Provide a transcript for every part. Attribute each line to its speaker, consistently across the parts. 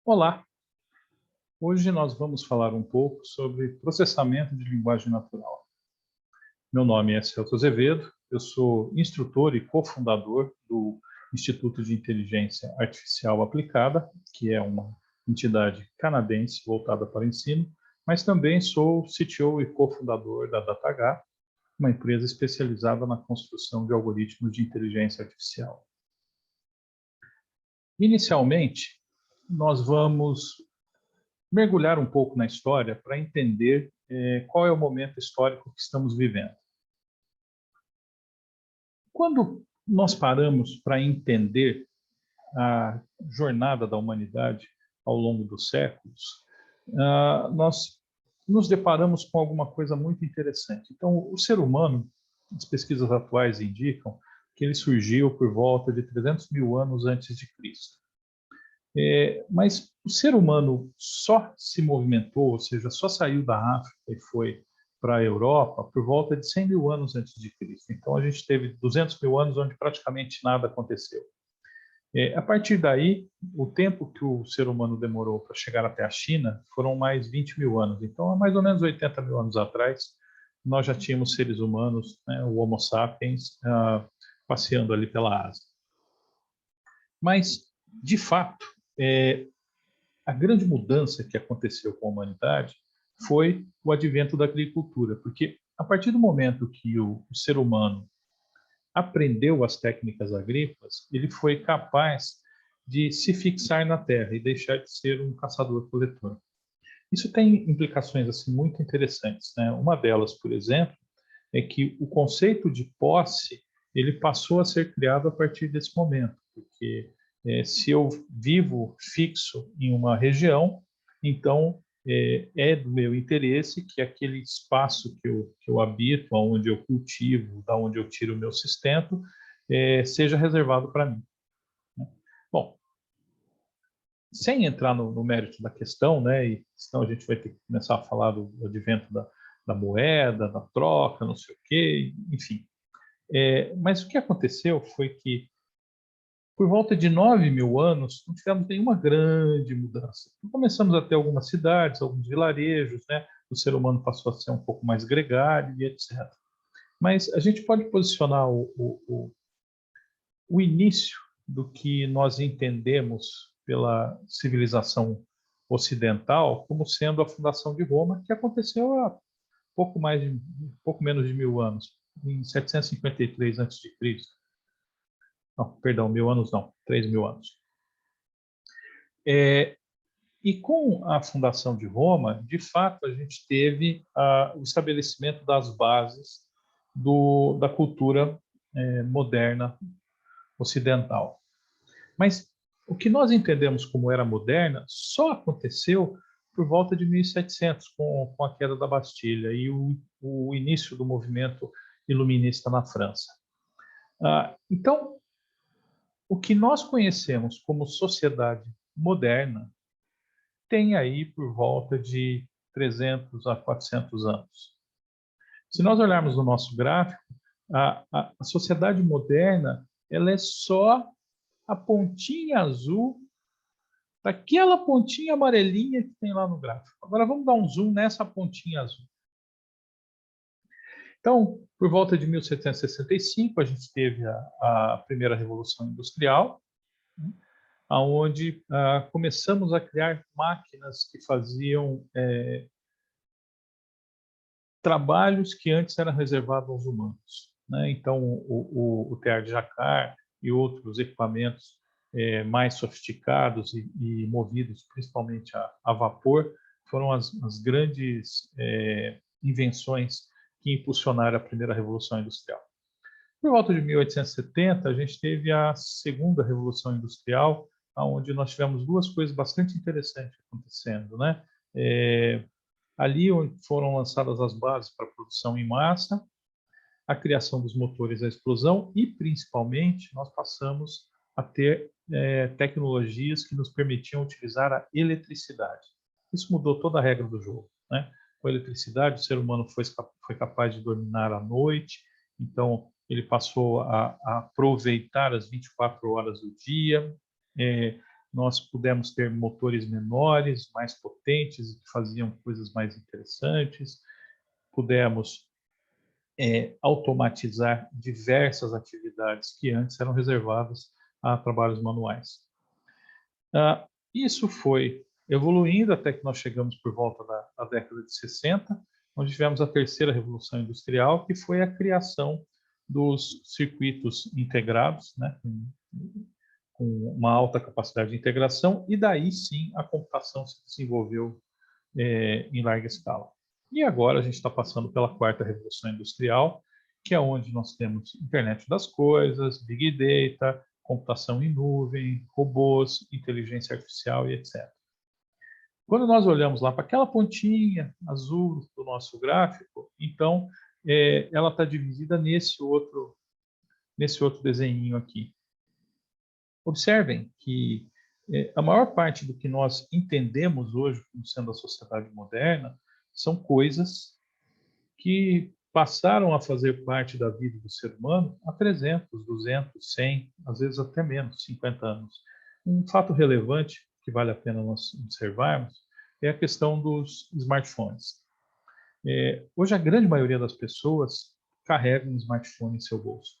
Speaker 1: Olá! Hoje nós vamos falar um pouco sobre processamento de linguagem natural. Meu nome é Celso Azevedo, eu sou instrutor e cofundador do Instituto de Inteligência Artificial Aplicada, que é uma entidade canadense voltada para o ensino, mas também sou CTO e cofundador da DataH, uma empresa especializada na construção de algoritmos de inteligência artificial. Inicialmente, nós vamos mergulhar um pouco na história para entender qual é o momento histórico que estamos vivendo. Quando nós paramos para entender a jornada da humanidade ao longo dos séculos, nós nos deparamos com alguma coisa muito interessante. Então, o ser humano, as pesquisas atuais indicam que ele surgiu por volta de 300 mil anos antes de Cristo. Mas o ser humano só se movimentou, ou seja, só saiu da África e foi para a Europa por volta de 100 mil anos antes de Cristo. Então, a gente teve 200 mil anos onde praticamente nada aconteceu. A partir daí, o tempo que o ser humano demorou para chegar até a China foram mais 20 mil anos. Então, há mais ou menos 80 mil anos atrás, nós já tínhamos seres humanos, né, o Homo sapiens, passeando ali pela Ásia. Mas, de fato, a grande mudança que aconteceu com a humanidade foi o advento da agricultura, porque a partir do momento que o ser humano aprendeu as técnicas agrícolas, ele foi capaz de se fixar na terra e deixar de ser um caçador-coletor. Isso tem implicações assim muito interessantes, né? Uma delas, por exemplo, é que o conceito de posse ele passou a ser criado a partir desse momento, porque se eu vivo fixo em uma região, então é do meu interesse que aquele espaço que eu habito, onde eu cultivo, da onde eu tiro o meu sustento, seja reservado para mim. Né? Bom, sem entrar no mérito da questão, né, e senão a gente vai ter que começar a falar do advento da moeda, da troca, não sei o quê, enfim. Mas o que aconteceu foi que, por volta de 9 mil anos, não tivemos nenhuma grande mudança. Começamos a ter algumas cidades, alguns vilarejos, né? O ser humano passou a ser um pouco mais gregário e etc. Mas a gente pode posicionar o início do que nós entendemos pela civilização ocidental como sendo a fundação de Roma, que aconteceu há pouco menos de 1000 anos, em 753 a.C. Não, perdão, 1000 anos não, 3000 anos. E com a fundação de Roma, de fato, a gente teve o estabelecimento das bases da cultura moderna ocidental. Mas o que nós entendemos como era moderna só aconteceu por volta de 1700, com a queda da Bastilha e o início do movimento iluminista na França. Então, o que nós conhecemos como sociedade moderna tem aí por volta de 300 a 400 anos. Se nós olharmos no nosso gráfico, a sociedade moderna ela é só a pontinha azul daquela pontinha amarelinha que tem lá no gráfico. Agora vamos dar um zoom nessa pontinha azul. Então, por volta de 1765, a gente teve a primeira Revolução Industrial, onde começamos a criar máquinas que faziam trabalhos que antes eram reservados aos humanos. Né? Então, o tear de Jacquard e outros equipamentos mais sofisticados e movidos principalmente a vapor foram as grandes invenções que impulsionaram a primeira Revolução Industrial. Por volta de 1870, a gente teve a segunda Revolução Industrial, onde nós tivemos duas coisas bastante interessantes acontecendo. Né? Ali foram lançadas as bases para a produção em massa, a criação dos motores à explosão e, principalmente, nós passamos a ter tecnologias que nos permitiam utilizar a eletricidade. Isso mudou toda a regra do jogo. Né? Com a eletricidade, o ser humano foi capaz de dominar a noite, então ele passou a aproveitar as 24 horas do dia. nós pudemos ter motores menores, mais potentes, que faziam coisas mais interessantes, pudemos automatizar diversas atividades que antes eram reservadas a trabalhos manuais. Isso foi evoluindo até que nós chegamos por volta da década de 60, onde tivemos a terceira revolução industrial, que foi a criação dos circuitos integrados, né, com uma alta capacidade de integração, e daí sim a computação se desenvolveu em larga escala. E agora a gente está passando pela quarta revolução industrial, que é onde nós temos internet das coisas, big data, computação em nuvem, robôs, inteligência artificial e etc. Quando nós olhamos lá para aquela pontinha azul do nosso gráfico, então ela está dividida nesse outro desenhinho aqui. Observem que a maior parte do que nós entendemos hoje como sendo a sociedade moderna são coisas que passaram a fazer parte da vida do ser humano há 300, 200, 100, às vezes até menos, 50 anos. Um fato relevante que vale a pena nós observarmos é a questão dos smartphones. Hoje a grande maioria das pessoas carrega um smartphone em seu bolso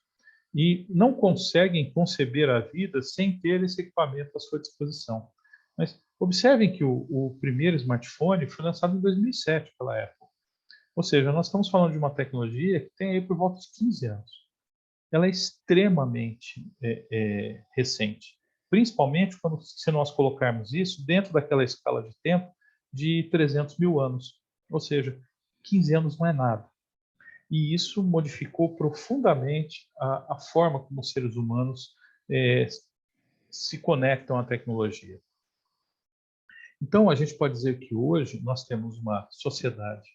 Speaker 1: e não conseguem conceber a vida sem ter esse equipamento à sua disposição. Mas observem que o primeiro smartphone foi lançado em 2007 pela Apple. Ou seja, nós estamos falando de uma tecnologia que tem aí por volta de 15 anos. Ela é extremamente recente, principalmente se nós colocarmos isso dentro daquela escala de tempo de 300 mil anos. Ou seja, 15 anos não é nada. E isso modificou profundamente a forma como os seres humanos se conectam à tecnologia. Então, a gente pode dizer que hoje nós temos uma sociedade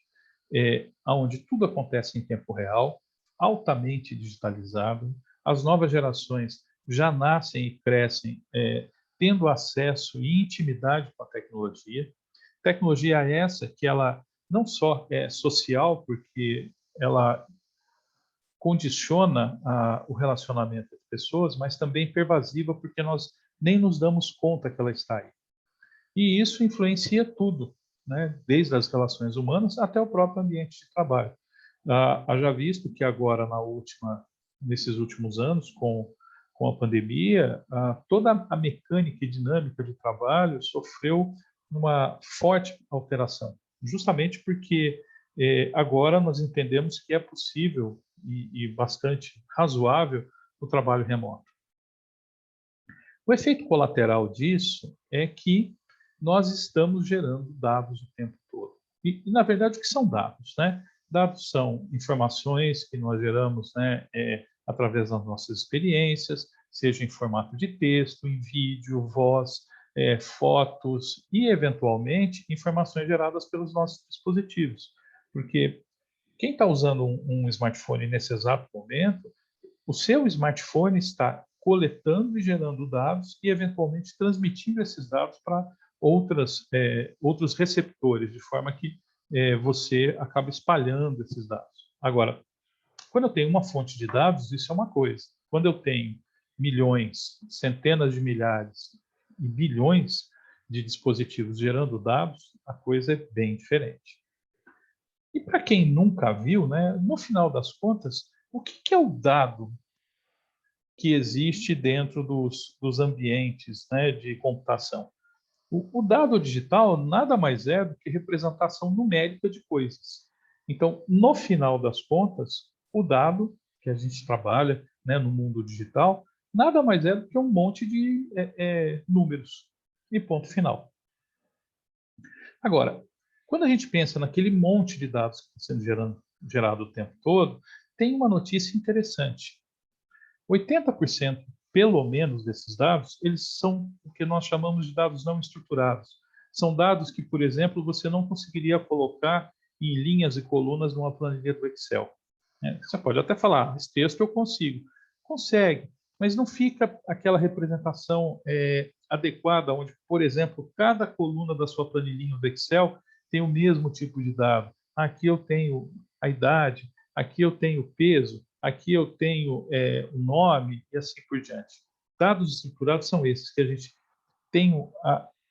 Speaker 1: onde tudo acontece em tempo real, altamente digitalizado, as novas gerações já nascem e crescem tendo acesso e intimidade com a tecnologia. Tecnologia essa que ela não só é social, porque ela condiciona o relacionamento das pessoas, mas também pervasiva, porque nós nem nos damos conta que ela está aí. E isso influencia tudo, né? Desde as relações humanas até o próprio ambiente de trabalho. Haja visto que agora, nesses últimos anos, com a pandemia, toda a mecânica e dinâmica de trabalho sofreu uma forte alteração, justamente porque agora nós entendemos que é possível e bastante razoável o trabalho remoto. O efeito colateral disso é que nós estamos gerando dados o tempo todo. E na verdade, o que são dados, né? Dados são informações que nós geramos, né, através das nossas experiências, seja em formato de texto, em vídeo, voz, fotos e, eventualmente, informações geradas pelos nossos dispositivos. Porque quem está usando um smartphone nesse exato momento, o seu smartphone está coletando e gerando dados e, eventualmente, transmitindo esses dados para outros receptores, de forma que você acaba espalhando esses dados. Agora, quando eu tenho uma fonte de dados, isso é uma coisa. Quando eu tenho milhões, centenas de milhares e bilhões de dispositivos gerando dados, a coisa é bem diferente. E para quem nunca viu, né, no final das contas, o que é o dado que existe dentro dos ambientes, né, de computação? O dado digital nada mais é do que representação numérica de coisas. Então, no final das contas, o dado que a gente trabalha, né, no mundo digital nada mais é do que um monte de números. E ponto final. Agora, quando a gente pensa naquele monte de dados que está sendo gerado o tempo todo, tem uma notícia interessante. 80%, pelo menos, desses dados, eles são o que nós chamamos de dados não estruturados. São dados que, por exemplo, você não conseguiria colocar em linhas e colunas numa planilha do Excel. Você pode até falar, esse texto eu consigo. Consegue, mas não fica aquela representação adequada, onde, por exemplo, cada coluna da sua planilhinha do Excel tem o mesmo tipo de dado. Aqui eu tenho a idade, aqui eu tenho o peso, aqui eu tenho o nome e assim por diante. Dados estruturados são esses que a gente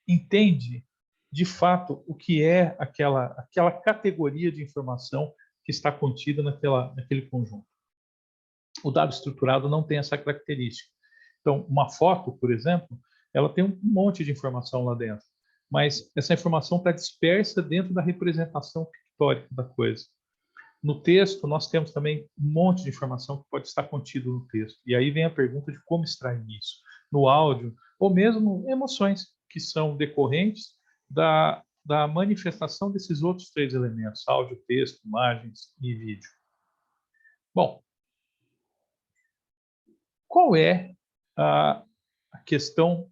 Speaker 1: entende de fato o que é aquela categoria de informação que está contida naquele conjunto. O dado estruturado não tem essa característica. Então, uma foto, por exemplo, ela tem um monte de informação lá dentro, mas essa informação está dispersa dentro da representação pictórica da coisa. No texto, nós temos também um monte de informação que pode estar contido no texto. E aí vem a pergunta de como extrair isso. No áudio, ou mesmo emoções que são decorrentes da manifestação desses outros três elementos: áudio, texto, imagens e vídeo. Bom, qual é a questão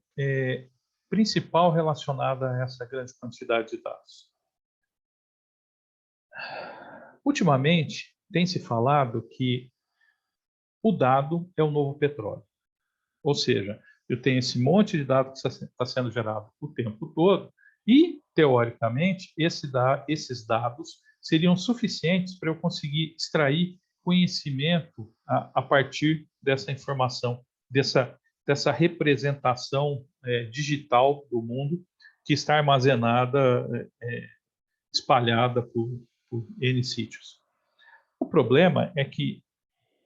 Speaker 1: principal relacionada a essa grande quantidade de dados? Ultimamente, tem se falado que o dado é o novo petróleo. Ou seja, eu tenho esse monte de dados que está sendo gerado o tempo todo e, teoricamente, esses dados seriam suficientes para eu conseguir extrair conhecimento a partir dessa informação, dessa representação digital do mundo que está armazenada, espalhada por N sítios. O problema é que,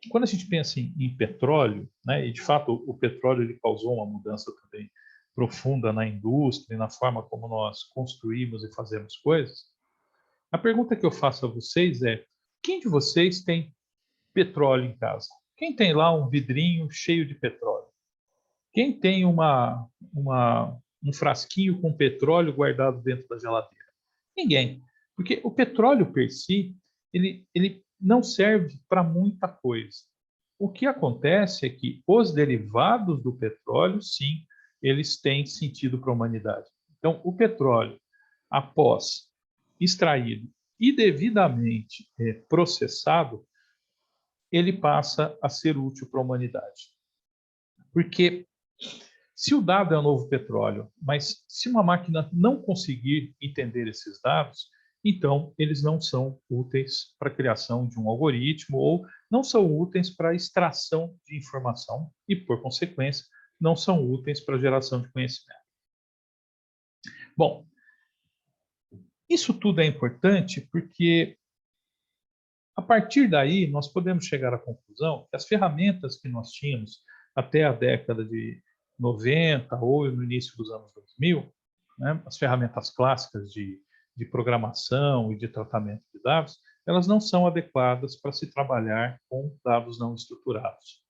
Speaker 1: quando a gente pensa em petróleo, né, e de fato o petróleo ele causou uma mudança também profunda na indústria e na forma como nós construímos e fazemos coisas, a pergunta que eu faço a vocês é: quem de vocês tem petróleo em casa? Quem tem lá um vidrinho cheio de petróleo? Quem tem um frasquinho com petróleo guardado dentro da geladeira? Ninguém. Porque o petróleo per si, ele não serve para muita coisa. O que acontece é que os derivados do petróleo, sim, eles têm sentido para a humanidade. Então, o petróleo, após extraído e devidamente processado, ele passa a ser útil para a humanidade. Porque se o dado é o novo petróleo, mas se uma máquina não conseguir entender esses dados, então eles não são úteis para a criação de um algoritmo ou não são úteis para a extração de informação e, por consequência, não são úteis para a geração de conhecimento. Bom, isso tudo é importante porque, a partir daí, nós podemos chegar à conclusão que as ferramentas que nós tínhamos até a década de 90 ou no início dos anos 2000, né, as ferramentas clássicas de programação e de tratamento de dados, elas não são adequadas para se trabalhar com dados não estruturados.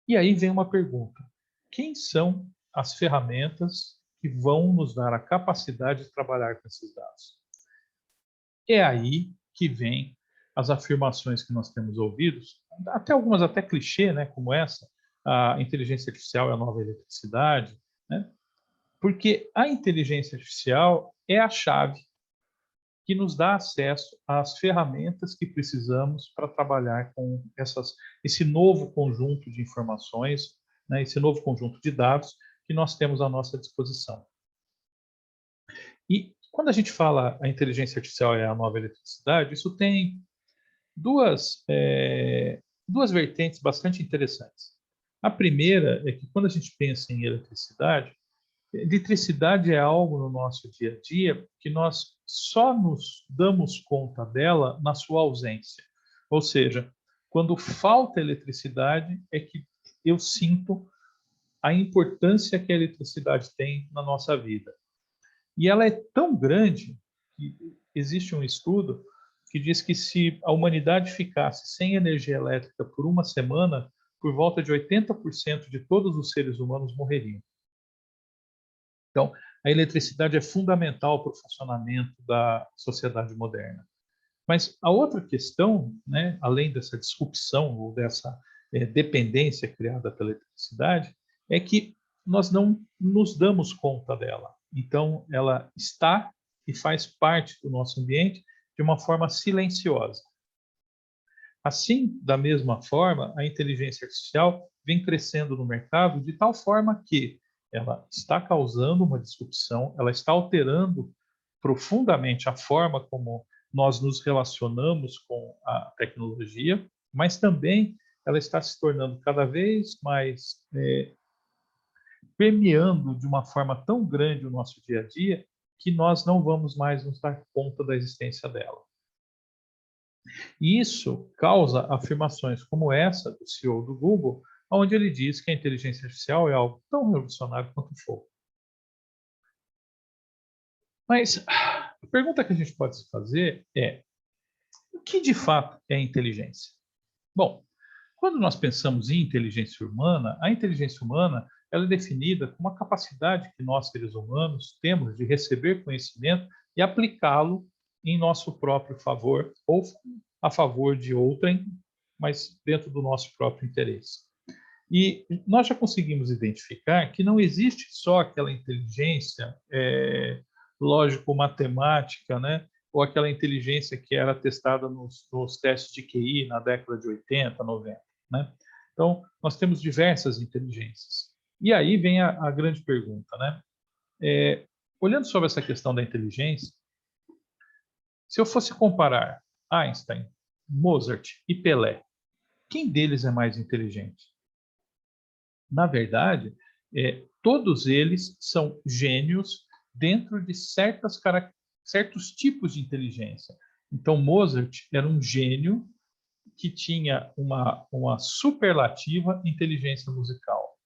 Speaker 1: E aí vem uma pergunta: quem são as ferramentas que vão nos dar a capacidade de trabalhar com esses dados? É aí que vem as afirmações que nós temos ouvido, até algumas até clichê, né, como essa: a inteligência artificial é a nova eletricidade, né? Porque a inteligência artificial é a chave que nos dá acesso às ferramentas que precisamos para trabalhar com esse novo conjunto de informações, né, esse novo conjunto de dados que nós temos à nossa disposição. E quando a gente fala a inteligência artificial é a nova eletricidade, isso tem duas vertentes bastante interessantes. A primeira é que, quando a gente pensa em eletricidade é algo no nosso dia a dia que nós só nos damos conta dela na sua ausência. Ou seja, quando falta eletricidade é que eu sinto a importância que a eletricidade tem na nossa vida. E ela é tão grande que existe um estudo que diz que, se a humanidade ficasse sem energia elétrica por uma semana, por volta de 80% de todos os seres humanos morreriam. Então, a eletricidade é fundamental para o funcionamento da sociedade moderna. Mas a outra questão, né, além dessa disrupção ou dessa dependência criada pela eletricidade, é que nós não nos damos conta dela. Então, ela está e faz parte do nosso ambiente de uma forma silenciosa. Assim, da mesma forma, a inteligência artificial vem crescendo no mercado de tal forma que ela está causando uma disrupção, ela está alterando profundamente a forma como nós nos relacionamos com a tecnologia, mas também ela está se tornando cada vez mais permeando de uma forma tão grande o nosso dia a dia que nós não vamos mais nos dar conta da existência dela. E isso causa afirmações como essa do CEO do Google, onde ele diz que a inteligência artificial é algo tão revolucionário quanto o fogo. Mas a pergunta que a gente pode se fazer é: o que de fato é inteligência? Bom, quando nós pensamos em inteligência humana, a inteligência humana ela é definida como a capacidade que nós, seres humanos, temos de receber conhecimento e aplicá-lo em nosso próprio favor ou a favor de outrem, mas dentro do nosso próprio interesse. E nós já conseguimos identificar que não existe só aquela inteligência lógico-matemática, né? Ou aquela inteligência que era testada nos testes de QI na década de 80, 90. Né? Então, nós temos diversas inteligências. E aí vem a grande pergunta. Né? Olhando sobre essa questão da inteligência, se eu fosse comparar Einstein, Mozart e Pelé, quem deles é mais inteligente? Na verdade, todos eles são gênios dentro de certos tipos de inteligência. Então, Mozart era um gênio que tinha uma superlativa inteligência musical.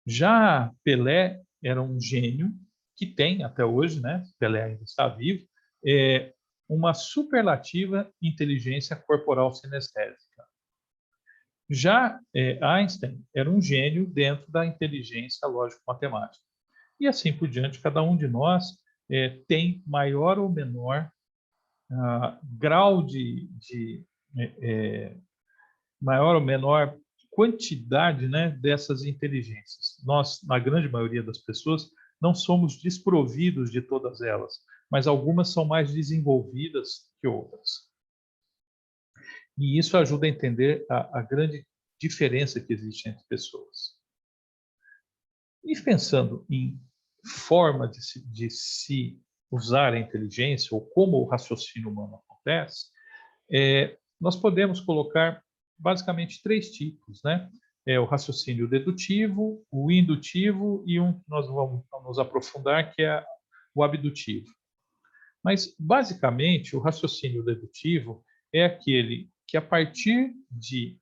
Speaker 1: Já Pelé era um gênio que tem, até hoje, né? Pelé ainda está vivo, uma superlativa inteligência corporal sinestésica. Já Einstein era um gênio dentro da inteligência lógico-matemática. E assim por diante, cada um de nós tem maior ou menor grau maior ou menor quantidade, né, dessas inteligências. Nós, na grande maioria das pessoas, não somos desprovidos de todas elas, mas algumas são mais desenvolvidas que outras. E isso ajuda a entender a grande diferença que existe entre pessoas. E pensando em forma de se usar a inteligência, ou como o raciocínio humano acontece, nós podemos colocar basicamente 3 tipos, né? O raciocínio dedutivo, o indutivo e um que nós vamos nos aprofundar, que é o abdutivo. Mas, basicamente, o raciocínio dedutivo é aquele que, a partir de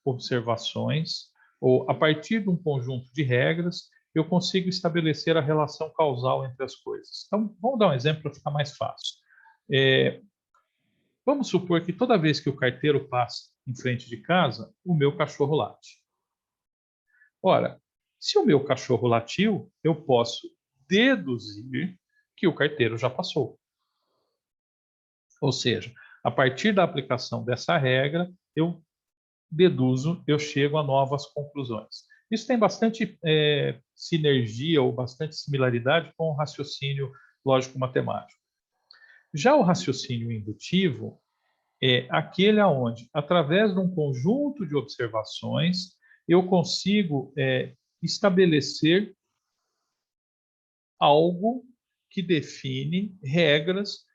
Speaker 1: observações ou a partir de um conjunto de regras, eu consigo estabelecer a relação causal entre as coisas. Então, vamos dar um exemplo para ficar mais fácil. Vamos supor que toda vez que o carteiro passa em frente de casa, o meu cachorro late. Ora, se o meu cachorro latiu, eu posso deduzir que o carteiro já passou. Ou seja, a partir da aplicação dessa regra, eu deduzo, eu chego a novas conclusões. Isso tem bastante sinergia ou bastante similaridade com o raciocínio lógico-matemático. Já o raciocínio indutivo é aquele aonde, através de um conjunto de observações, eu consigo estabelecer algo que define regras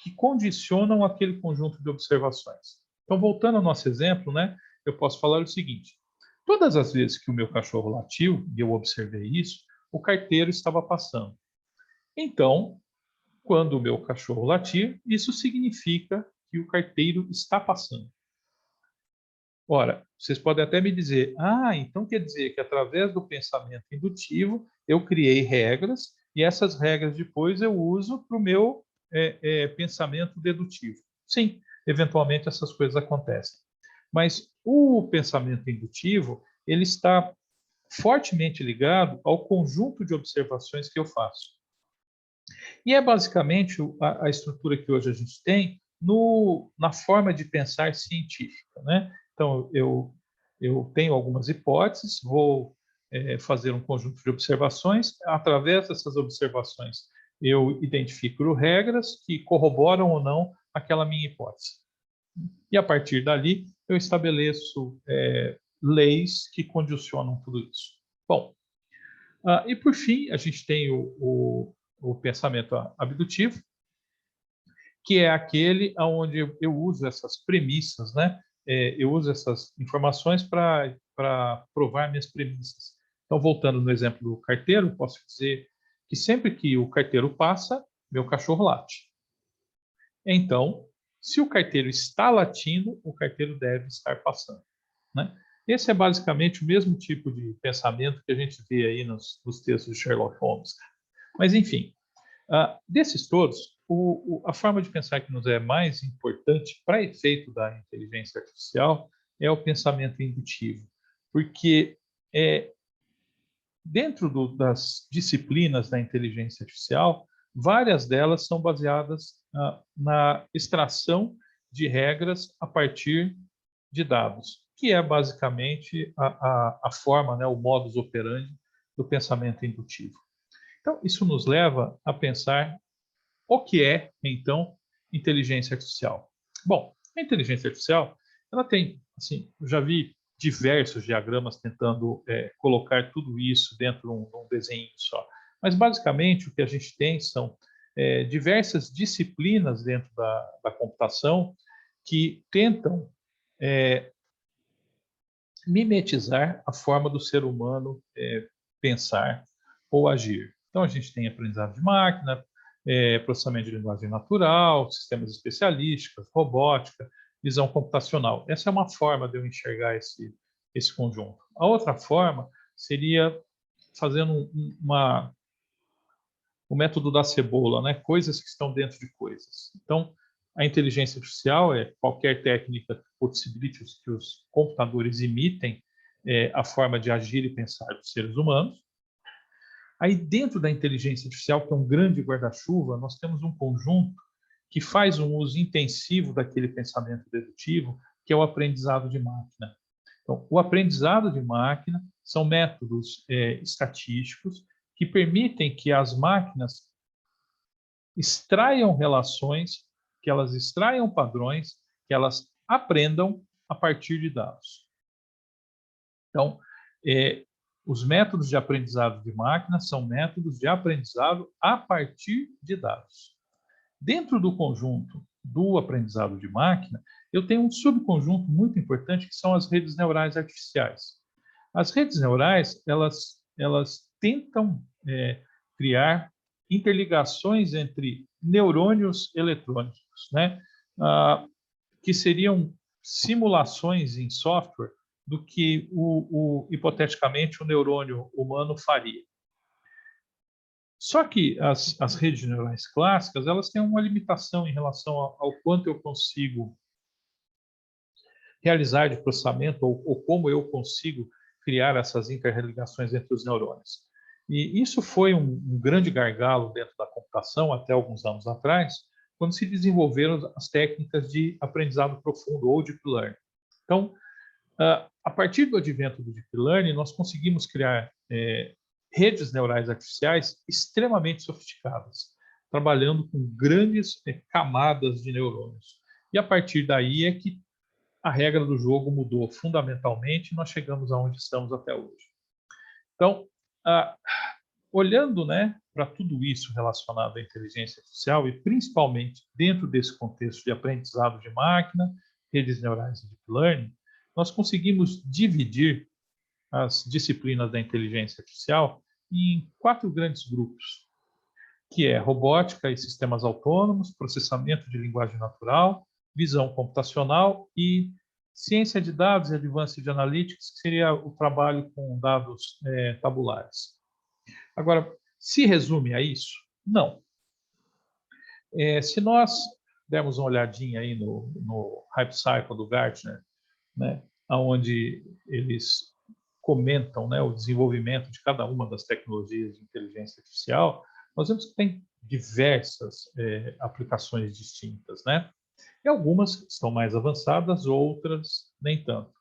Speaker 1: que condicionam aquele conjunto de observações. Então, voltando ao nosso exemplo, né, eu posso falar o seguinte: todas as vezes que o meu cachorro latiu, e eu observei isso, o carteiro estava passando. Então, quando o meu cachorro latir, isso significa que o carteiro está passando. Ora, vocês podem até me dizer, então quer dizer que através do pensamento indutivo eu criei regras e essas regras depois eu uso para o meu pensamento dedutivo. Sim, eventualmente essas coisas acontecem. Mas o pensamento indutivo, ele está fortemente ligado ao conjunto de observações que eu faço. E é basicamente a estrutura que hoje a gente tem na forma de pensar científica, né? Então, eu tenho algumas hipóteses, vou fazer um conjunto de observações. Através dessas observações, eu identifico regras que corroboram ou não aquela minha hipótese. E, a partir dali, eu estabeleço leis que condicionam tudo isso. Bom, e, por fim, a gente tem o pensamento abdutivo, que é aquele onde eu uso essas premissas, né? Eu uso essas informações para provar minhas premissas. Então, voltando no exemplo do carteiro, posso dizer que sempre que o carteiro passa, meu cachorro late. Então, se o carteiro está latindo, o carteiro deve estar passando, né? Esse é basicamente o mesmo tipo de pensamento que a gente vê aí nos textos de Sherlock Holmes. Mas, enfim, desses todos, a forma de pensar que nos é mais importante para efeito da inteligência artificial é o pensamento indutivo, porque dentro das disciplinas da inteligência artificial, várias delas são baseadas na extração de regras a partir de dados, que é basicamente a forma, né, o modus operandi do pensamento indutivo. Então, isso nos leva a pensar o que é, então, inteligência artificial. Bom, a inteligência artificial, ela tem, assim, eu já vi diversos diagramas tentando colocar tudo isso dentro de um desenho só. Mas, basicamente, o que a gente tem são diversas disciplinas dentro da computação que tentam mimetizar a forma do ser humano pensar ou agir. Então, a gente tem aprendizado de máquina, processamento de linguagem natural, sistemas especialísticos, robótica, visão computacional. Essa é uma forma de eu enxergar esse conjunto. A outra forma seria fazendo o método da cebola, né? Coisas que estão dentro de coisas. Então, a inteligência artificial é qualquer técnica que possibilite que os computadores imitem a forma de agir e pensar dos seres humanos. Aí, dentro da inteligência artificial, que é um grande guarda-chuva, nós temos um conjunto que faz um uso intensivo daquele pensamento dedutivo, que é o aprendizado de máquina. Então, o aprendizado de máquina são métodos estatísticos que permitem que as máquinas extraiam relações, que elas extraiam padrões, que elas aprendam a partir de dados. Então, os métodos de aprendizado de máquina são métodos de aprendizado a partir de dados. Dentro do conjunto do aprendizado de máquina, eu tenho um subconjunto muito importante que são as redes neurais artificiais. As redes neurais, elas tentam criar interligações entre neurônios eletrônicos, né? Que seriam simulações em software do que hipoteticamente o neurônio humano faria. Só que as redes neurais clássicas, elas têm uma limitação em relação ao quanto eu consigo realizar de processamento ou como eu consigo criar essas interligações entre os neurônios. E isso foi um grande gargalo dentro da computação até alguns anos atrás, quando se desenvolveram as técnicas de aprendizado profundo ou deep learning. Então, a partir do advento do deep learning, nós conseguimos criar redes neurais artificiais extremamente sofisticadas, trabalhando com grandes camadas de neurônios. E a partir daí é que a regra do jogo mudou fundamentalmente e nós chegamos aonde estamos até hoje. Então, olhando, né, para tudo isso relacionado à inteligência artificial e principalmente dentro desse contexto de aprendizado de máquina, redes neurais e deep learning, nós conseguimos dividir as disciplinas da inteligência artificial em 4 grandes grupos, que é robótica e sistemas autônomos, processamento de linguagem natural, visão computacional e ciência de dados e advanced analytics, que seria o trabalho com dados tabulares. Agora, se resume a isso? Não. Se nós dermos uma olhadinha aí no Hype Cycle do Gartner, né, onde eles comentam, né, o desenvolvimento de cada uma das tecnologias de inteligência artificial, nós vemos que tem diversas aplicações distintas, né? E algumas estão mais avançadas, outras nem tanto.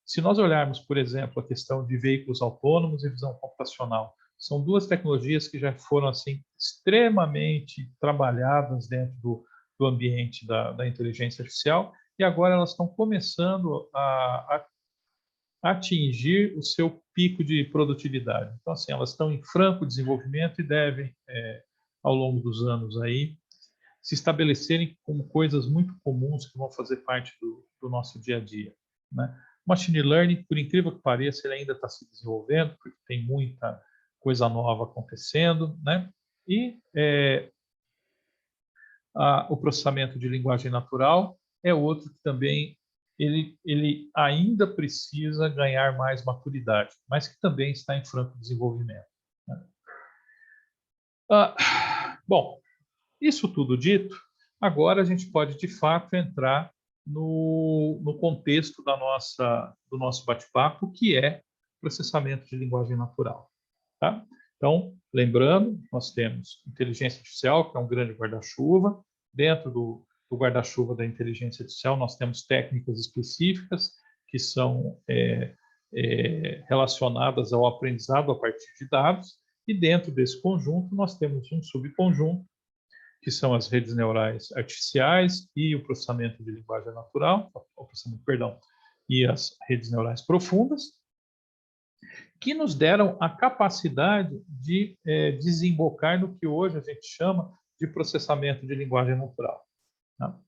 Speaker 1: Se nós olharmos, por exemplo, a questão de veículos autônomos e visão computacional, são 2 tecnologias que já foram assim extremamente trabalhadas dentro do ambiente da inteligência artificial e agora elas estão começando a atingir o seu pico de produtividade. Então, assim, elas estão em franco desenvolvimento e devem, ao longo dos anos aí, se estabelecerem como coisas muito comuns que vão fazer parte do nosso dia a dia, né? Machine Learning, por incrível que pareça, ele ainda está se desenvolvendo, porque tem muita coisa nova acontecendo, né? E o processamento de linguagem natural é outro que também ele ainda precisa ganhar mais maturidade, mas que também está em franco desenvolvimento, né? Bom, isso tudo dito, agora a gente pode, de fato, entrar no contexto do nosso bate-papo, que é processamento de linguagem natural. Tá? Então, lembrando, nós temos inteligência artificial, que é um grande guarda-chuva. Dentro do guarda-chuva da inteligência artificial, nós temos técnicas específicas que são relacionadas ao aprendizado a partir de dados. E dentro desse conjunto, nós temos um subconjunto, que são as redes neurais artificiais e o processamento de linguagem natural, e as redes neurais profundas, que nos deram a capacidade de desembocar no que hoje a gente chama de processamento de linguagem natural. Tá?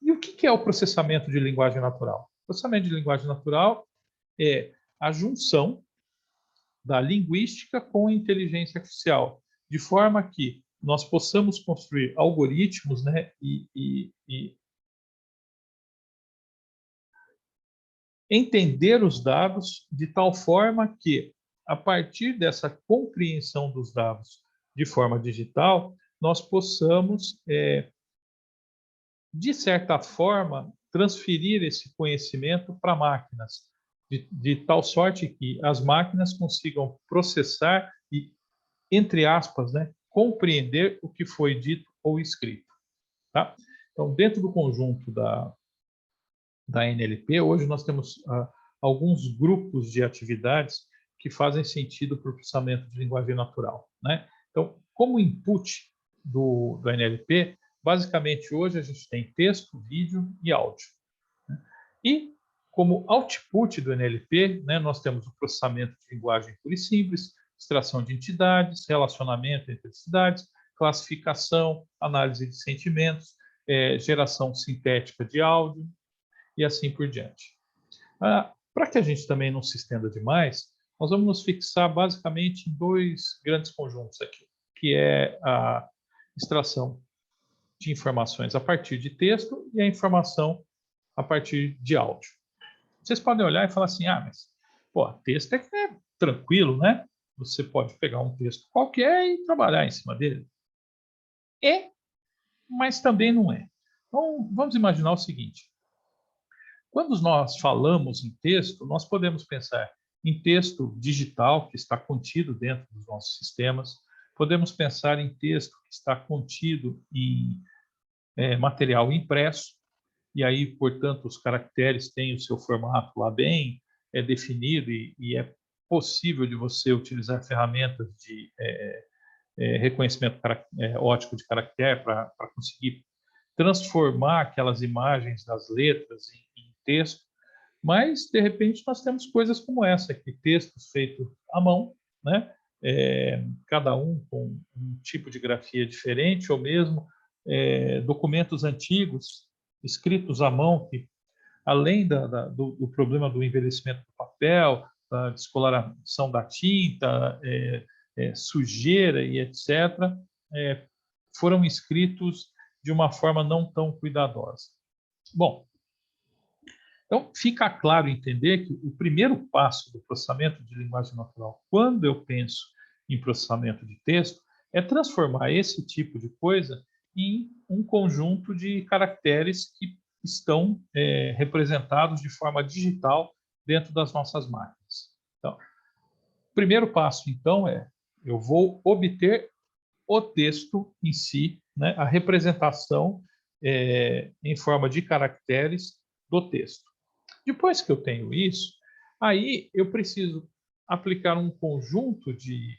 Speaker 1: E o que é o processamento de linguagem natural? O processamento de linguagem natural é a junção da linguística com a inteligência artificial, de forma que nós possamos construir algoritmos, né, e entender os dados de tal forma que, a partir dessa compreensão dos dados de forma digital, nós possamos, de certa forma, transferir esse conhecimento para máquinas, de tal sorte que as máquinas consigam processar e, entre aspas, né, compreender o que foi dito ou escrito. Tá? Então, dentro do conjunto da NLP, hoje nós temos alguns grupos de atividades que fazem sentido para o processamento de linguagem natural, né? Então, como input do NLP, basicamente hoje a gente tem texto, vídeo e áudio, né? E como output do NLP, né, nós temos o processamento de linguagem pura e simples, extração de entidades, relacionamento entre entidades, classificação, análise de sentimentos, geração sintética de áudio, e assim por diante. Para que a gente também não se estenda demais, nós vamos nos fixar basicamente em dois grandes conjuntos aqui, que é a extração de informações a partir de texto e a informação a partir de áudio. Vocês podem olhar e falar assim, mas texto é tranquilo, né? Você pode pegar um texto qualquer e trabalhar em cima dele. Mas também não é. Então, vamos imaginar o seguinte. Quando nós falamos em texto, nós podemos pensar em texto digital, que está contido dentro dos nossos sistemas, podemos pensar em texto que está contido em material impresso, e aí, portanto, os caracteres têm o seu formato lá bem definido e é possível de você utilizar ferramentas de reconhecimento óptico de caractere para conseguir transformar aquelas imagens das letras em texto, mas, de repente, nós temos coisas como essa aqui, textos feitos à mão, né? Cada um com um tipo de grafia diferente, ou mesmo documentos antigos, escritos à mão, que, além do problema do envelhecimento do papel, da descoloração da tinta, sujeira e etc., foram escritos de uma forma não tão cuidadosa. Bom, então fica claro entender que o primeiro passo do processamento de linguagem natural, quando eu penso em processamento de texto, é transformar esse tipo de coisa em um conjunto de caracteres que estão representados de forma digital dentro das nossas máquinas. Então, o primeiro passo, então, eu vou obter o texto em si, né, a representação em forma de caracteres do texto. Depois que eu tenho isso, aí eu preciso aplicar um conjunto de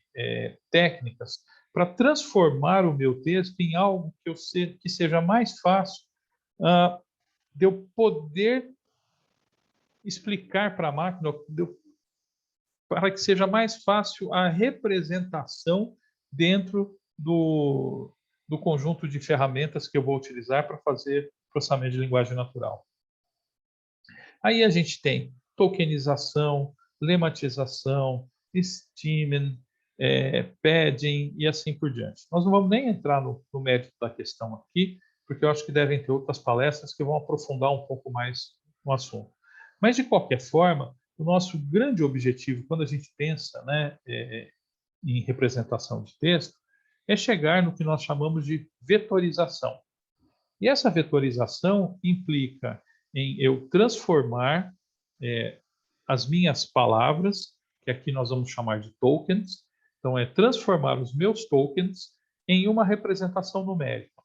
Speaker 1: técnicas para transformar o meu texto em algo que seja mais fácil de eu poder explicar para a máquina, para que seja mais fácil a representação dentro do conjunto de ferramentas que eu vou utilizar para fazer processamento de linguagem natural. Aí a gente tem tokenização, lematização, steaming, padding e assim por diante. Nós não vamos nem entrar no mérito da questão aqui, porque eu acho que devem ter outras palestras que vão aprofundar um pouco mais no assunto. Mas, de qualquer forma, o nosso grande objetivo, quando a gente pensa, né, em representação de texto, é chegar no que nós chamamos de vetorização. E essa vetorização implica em eu transformar as minhas palavras, que aqui nós vamos chamar de tokens, então é transformar os meus tokens em uma representação numérica,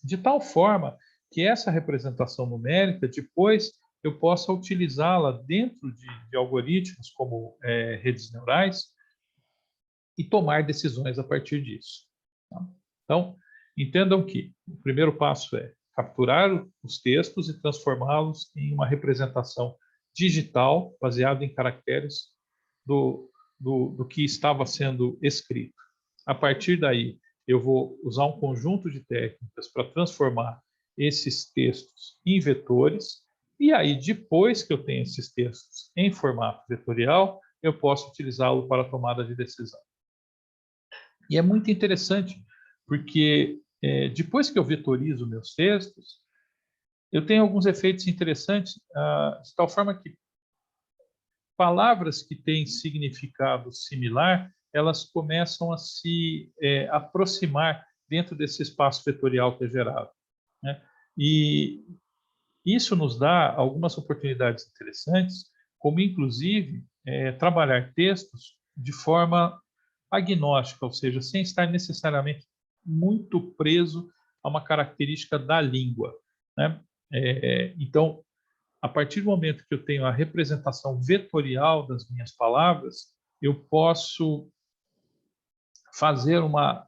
Speaker 1: de tal forma que essa representação numérica, depois eu possa utilizá-la dentro de algoritmos como redes neurais e tomar decisões a partir disso. Tá? Então, entendam que o primeiro passo é capturar os textos e transformá-los em uma representação digital, baseada em caracteres do que estava sendo escrito. A partir daí, eu vou usar um conjunto de técnicas para transformar esses textos em vetores, e aí, depois que eu tenho esses textos em formato vetorial, eu posso utilizá-lo para a tomada de decisão. E é muito interessante, porque depois que eu vetorizo meus textos, eu tenho alguns efeitos interessantes, de tal forma que palavras que têm significado similar, elas começam a se aproximar dentro desse espaço vetorial que é gerado, né? E isso nos dá algumas oportunidades interessantes, como inclusive trabalhar textos de forma agnóstica, ou seja, sem estar necessariamente muito preso a uma característica da língua, né? Então, a partir do momento que eu tenho a representação vetorial das minhas palavras, eu posso fazer uma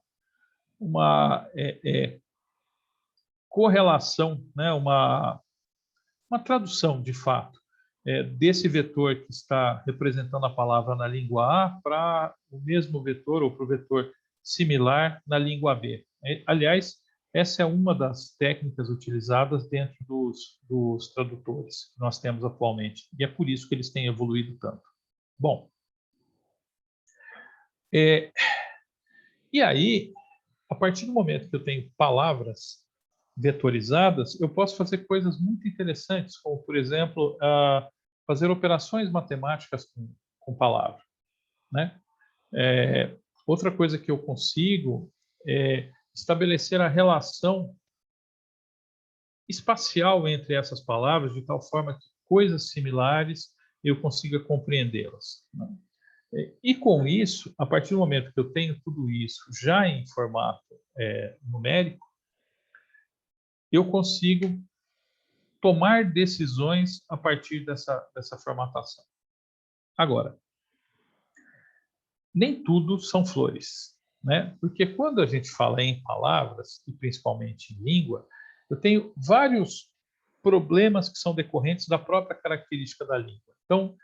Speaker 1: correlação, né? Uma tradução, de fato, desse vetor que está representando a palavra na língua A para o mesmo vetor ou para o vetor similar na língua B. Aliás, essa é uma das técnicas utilizadas dentro dos tradutores que nós temos atualmente, e é por isso que eles têm evoluído tanto. Bom, e aí, a partir do momento que eu tenho palavras vetorizadas, eu posso fazer coisas muito interessantes, como, por exemplo, fazer operações matemáticas com palavra, né? Outra coisa que eu consigo é estabelecer a relação espacial entre essas palavras, de tal forma que coisas similares eu consiga compreendê-las, né? E com isso, a partir do momento que eu tenho tudo isso já em formato numérico, eu consigo tomar decisões a partir dessa formatação. Agora, nem tudo são flores, né? Porque quando a gente fala em palavras, e principalmente em língua, eu tenho vários problemas que são decorrentes da própria característica da língua. Então,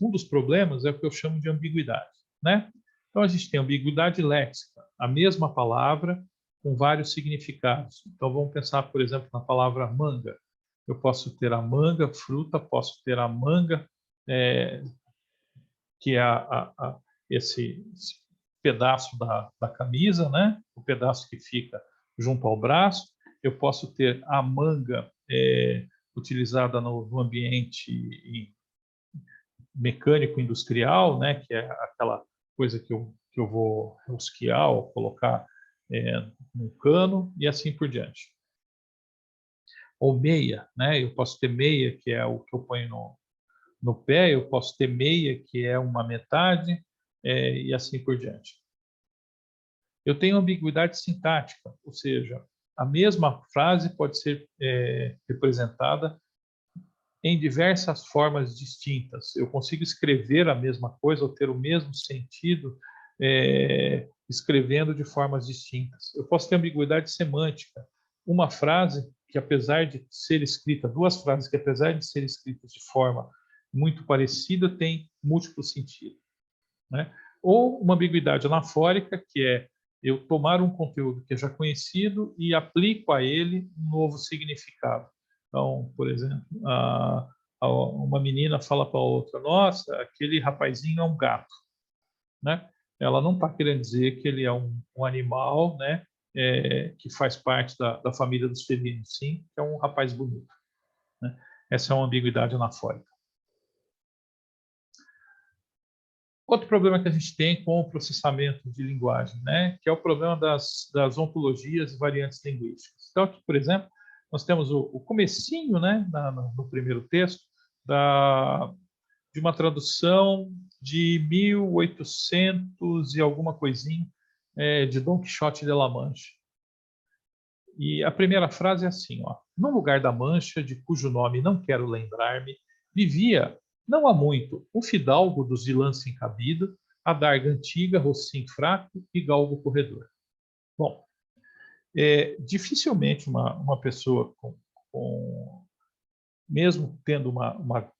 Speaker 1: um dos problemas é o que eu chamo de ambiguidade, né? Então, a gente tem ambiguidade léxica, a mesma palavra com vários significados. Então, vamos pensar, por exemplo, na palavra manga. Eu posso ter a manga, fruta, posso ter a manga, que é esse pedaço da camisa, né? O pedaço que fica junto ao braço. Eu posso ter a manga utilizada no ambiente mecânico industrial, né? Que é aquela coisa que eu vou rosquear ou colocar no cano e assim por diante. Ou meia, né? Eu posso ter meia, que é o que eu ponho no pé, eu posso ter meia, que é uma metade, e assim por diante. Eu tenho ambiguidade sintática, ou seja, a mesma frase pode ser representada em diversas formas distintas. Eu consigo escrever a mesma coisa ou ter o mesmo sentido escrevendo de formas distintas. Eu posso ter ambiguidade semântica. Uma frase que, apesar de ser escrita, duas frases que, apesar de ser escritas de forma muito parecida, tem múltiplo sentido, né? Ou uma ambiguidade anafórica, que é eu tomar um conteúdo que é já conhecido e aplico a ele um novo significado. Então, por exemplo, a uma menina fala para outra, nossa, aquele rapazinho é um gato, né? Ela não está querendo dizer que ele é um animal, né? Que faz parte da família dos felinos, sim, que é um rapaz bonito, né? Essa é uma ambiguidade anafórica. Outro problema que a gente tem com o processamento de linguagem, né, que é o problema das ontologias e variantes linguísticas. Então, aqui, por exemplo, nós temos o comecinho, né, no primeiro texto, de uma tradução de 1800 e alguma coisinha, de Dom Quixote de La Mancha. E a primeira frase é assim, ó: "No lugar da Mancha, de cujo nome não quero lembrar-me, vivia, não há muito, um fidalgo dos de lança encabido, adarga antiga, rocim fraco e galgo corredor." Bom, dificilmente uma pessoa mesmo tendo uma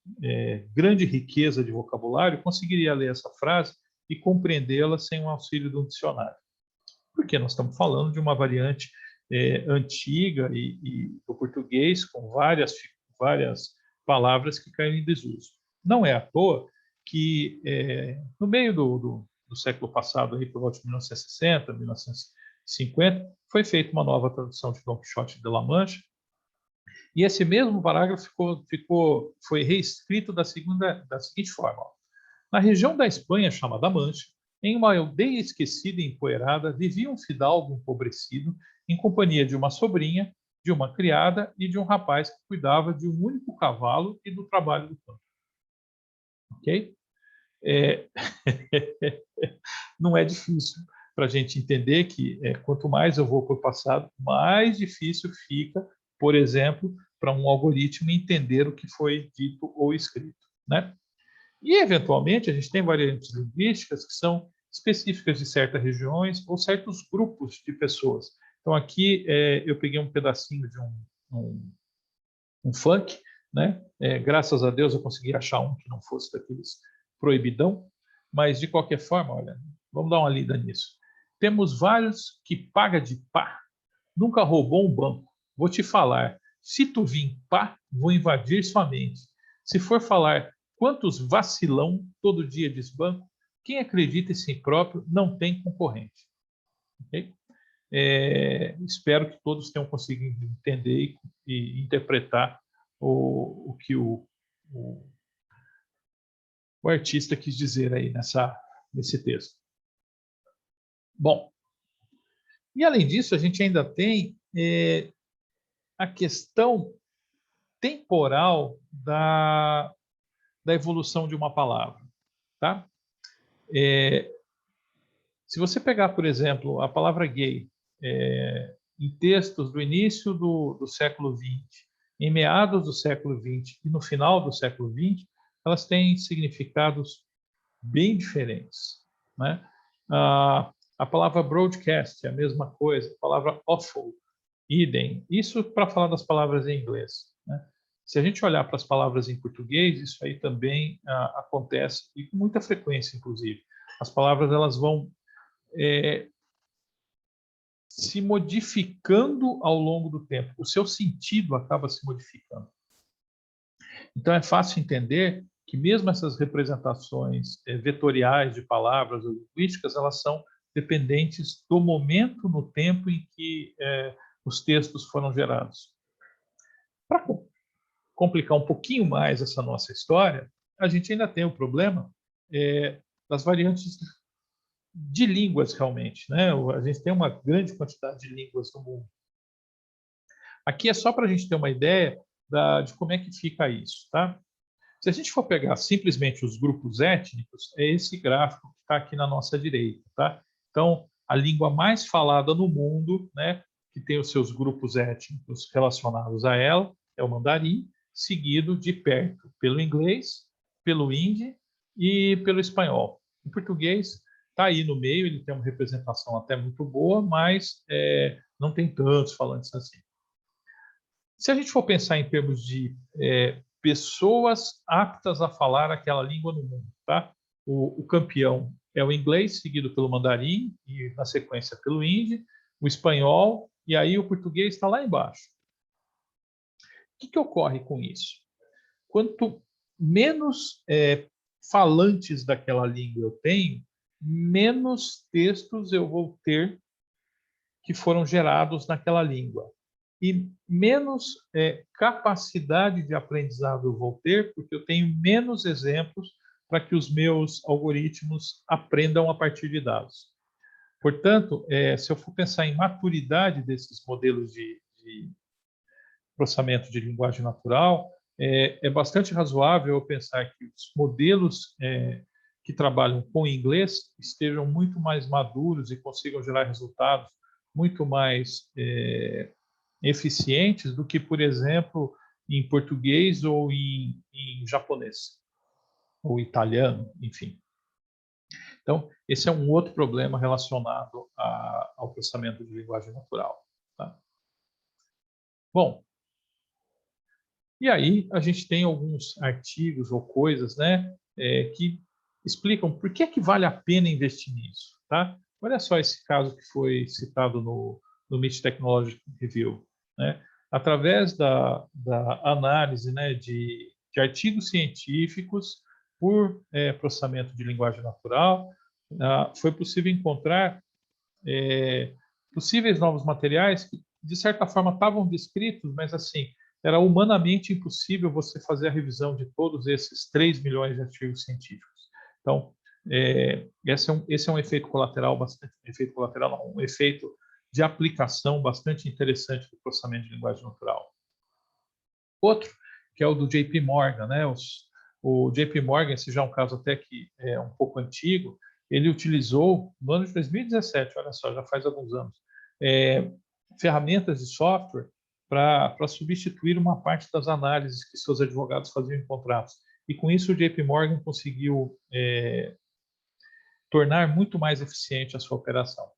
Speaker 1: grande riqueza de vocabulário, conseguiria ler essa frase e compreendê-la sem o auxílio de um dicionário. Porque nós estamos falando de uma variante antiga e do português com várias palavras que caíram em desuso. Não é à toa que no meio do século passado, aí por volta de 1960, 1950, foi feita uma nova tradução de Dom Quixote de La Mancha, e esse mesmo parágrafo foi reescrito da seguinte forma: ó: "Na região da Espanha chamada Mancha, em uma aldeia esquecida e empoeirada, vivia um fidalgo empobrecido em companhia de uma sobrinha, de uma criada e de um rapaz que cuidava de um único cavalo e do trabalho do campo." Ok? É... Não é difícil para a gente entender que quanto mais eu vou para o passado, mais difícil fica, por exemplo, para um algoritmo entender o que foi dito ou escrito, né? E, eventualmente, a gente tem variantes linguísticas que são específicas de certas regiões ou certos grupos de pessoas. Então, aqui eu peguei um pedacinho de um funk, né? Graças a Deus eu consegui achar um que não fosse daqueles proibidão, mas, de qualquer forma, olha, vamos dar uma lida nisso. Temos vários que paga de pá, nunca roubou um banco. Vou te falar, se tu vir pá, vou invadir sua mente. Se for falar quantos vacilão todo dia desbanco, quem acredita em si próprio não tem concorrente. Okay? Espero que todos tenham conseguido entender e interpretar o que o artista quis dizer aí nesse texto. Bom, e além disso, a gente ainda tem a questão temporal da evolução de uma palavra, tá? Se você pegar, por exemplo, a palavra gay em textos do início do século XX, em meados do século XX e no final do século XX, elas têm significados bem diferentes, né? A palavra broadcast é a mesma coisa, a palavra awful, idem. Isso para falar das palavras em inglês, né? Se a gente olhar para as palavras em português, isso aí também acontece, e com muita frequência, inclusive. As palavras elas vão se modificando ao longo do tempo. O seu sentido acaba se modificando. Então, é fácil entender que mesmo essas representações vetoriais de palavras ou linguísticas, elas são dependentes do momento no tempo em que os textos foram gerados. Para complicar um pouquinho mais essa nossa história, a gente ainda tem o problema das variantes de línguas, realmente, né? A gente tem uma grande quantidade de línguas no mundo. Aqui é só para a gente ter uma ideia de como é que fica isso, tá? Se a gente for pegar simplesmente os grupos étnicos, é esse gráfico que está aqui na nossa direita, tá? Então, a língua mais falada no mundo, né, que tem os seus grupos étnicos relacionados a ela, é o mandarim, seguido de perto pelo inglês, pelo hindi e pelo espanhol. O português está aí no meio, ele tem uma representação até muito boa, mas não tem tantos falantes assim. Se a gente for pensar em termos de pessoas aptas a falar aquela língua no mundo, tá? O campeão é o inglês, seguido pelo mandarim e, na sequência, pelo hindi, o espanhol, e aí o português está lá embaixo. O que ocorre com isso? quanto menos falantes daquela língua eu tenho, menos textos eu vou ter que foram gerados naquela língua. E menos capacidade de aprendizado eu vou ter, porque eu tenho menos exemplos para que os meus algoritmos aprendam a partir de dados. Portanto, se eu for pensar em maturidade desses modelos de processamento de linguagem natural, é bastante razoável eu pensar que os modelos que trabalham com inglês estejam muito mais maduros e consigam gerar resultados muito mais eficientes do que, por exemplo, em português ou em japonês, ou italiano, enfim. Então, esse é um outro problema relacionado ao processamento de linguagem natural. Tá? Bom, e aí a gente tem alguns artigos ou coisas, né, que explicam por que vale a pena investir nisso. Tá? Olha só esse caso que foi citado no MIT Technology Review. Né? Através da análise, né, de artigos científicos por processamento de linguagem natural, foi possível encontrar possíveis novos materiais que, de certa forma, estavam descritos, mas, assim, era humanamente impossível você fazer a revisão de todos esses 3 milhões de artigos científicos. Então, esse é um efeito colateral um efeito de aplicação bastante interessante do processamento de linguagem natural. Outro, que é o do JP Morgan, né? O JP Morgan, esse já é um caso até que é um pouco antigo, ele utilizou, no ano de 2017, olha só, já faz alguns anos, ferramentas de software para substituir uma parte das análises que seus advogados faziam em contratos. E com isso o JP Morgan conseguiu tornar muito mais eficiente a sua operação.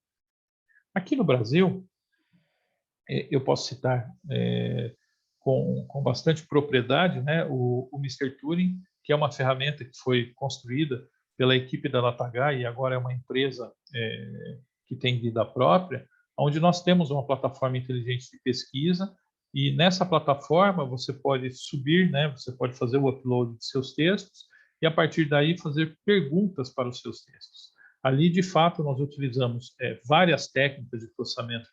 Speaker 1: Aqui no Brasil, eu posso citar com bastante propriedade, né, o Mr. Turing, que é uma ferramenta que foi construída pela equipe da DataH e agora é uma empresa que tem vida própria, onde nós temos uma plataforma inteligente de pesquisa e nessa plataforma você pode subir, né, você pode fazer o upload de seus textos e a partir daí fazer perguntas para os seus textos. Ali, de fato, nós utilizamos várias técnicas de processamento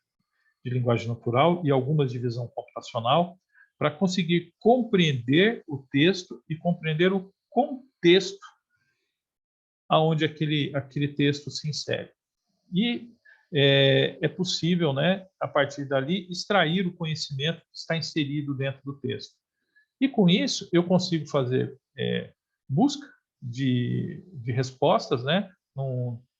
Speaker 1: de linguagem natural e algumas de visão computacional para conseguir compreender o texto e compreender o contexto aonde aquele texto se insere. E é possível, né, a partir dali, extrair o conhecimento que está inserido dentro do texto. E com isso, eu consigo fazer busca de respostas, né,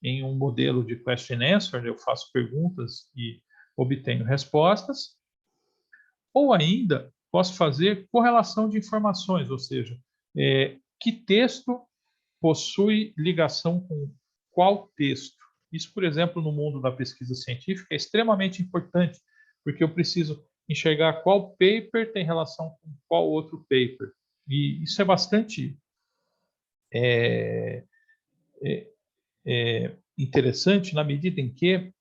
Speaker 1: em um modelo de question answer, eu faço perguntas e obtenho respostas, ou ainda posso fazer correlação de informações, ou seja, que texto possui ligação com qual texto. Isso, por exemplo, no mundo da pesquisa científica é extremamente importante, porque eu preciso enxergar qual paper tem relação com qual outro paper. E isso é bastante interessante na medida em que,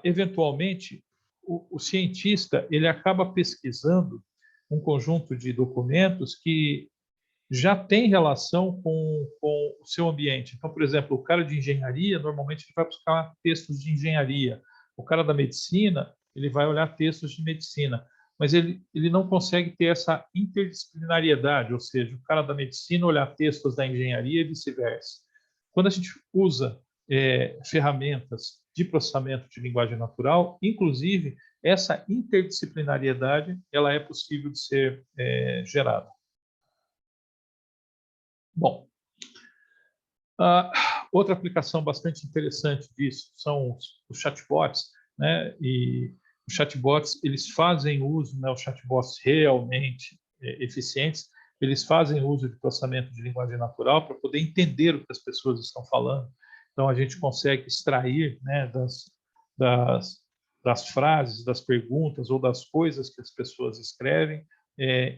Speaker 1: eventualmente, o cientista ele acaba pesquisando um conjunto de documentos que já tem relação com o seu ambiente. Então, por exemplo, o cara de engenharia, normalmente ele vai buscar textos de engenharia. O cara da medicina, ele vai olhar textos de medicina. Mas ele não consegue ter essa interdisciplinariedade, ou seja, o cara da medicina olhar textos da engenharia e vice-versa. Quando a gente usa ferramentas de processamento de linguagem natural, inclusive, essa interdisciplinariedade ela é possível de ser gerada. Bom, outra aplicação bastante interessante disso são os chatbots, né? E os chatbots, eles fazem uso, né, os chatbots realmente eficientes, eles fazem uso de processamento de linguagem natural para poder entender o que as pessoas estão falando. Então, a gente consegue extrair, né, das frases, das perguntas ou das coisas que as pessoas escrevem,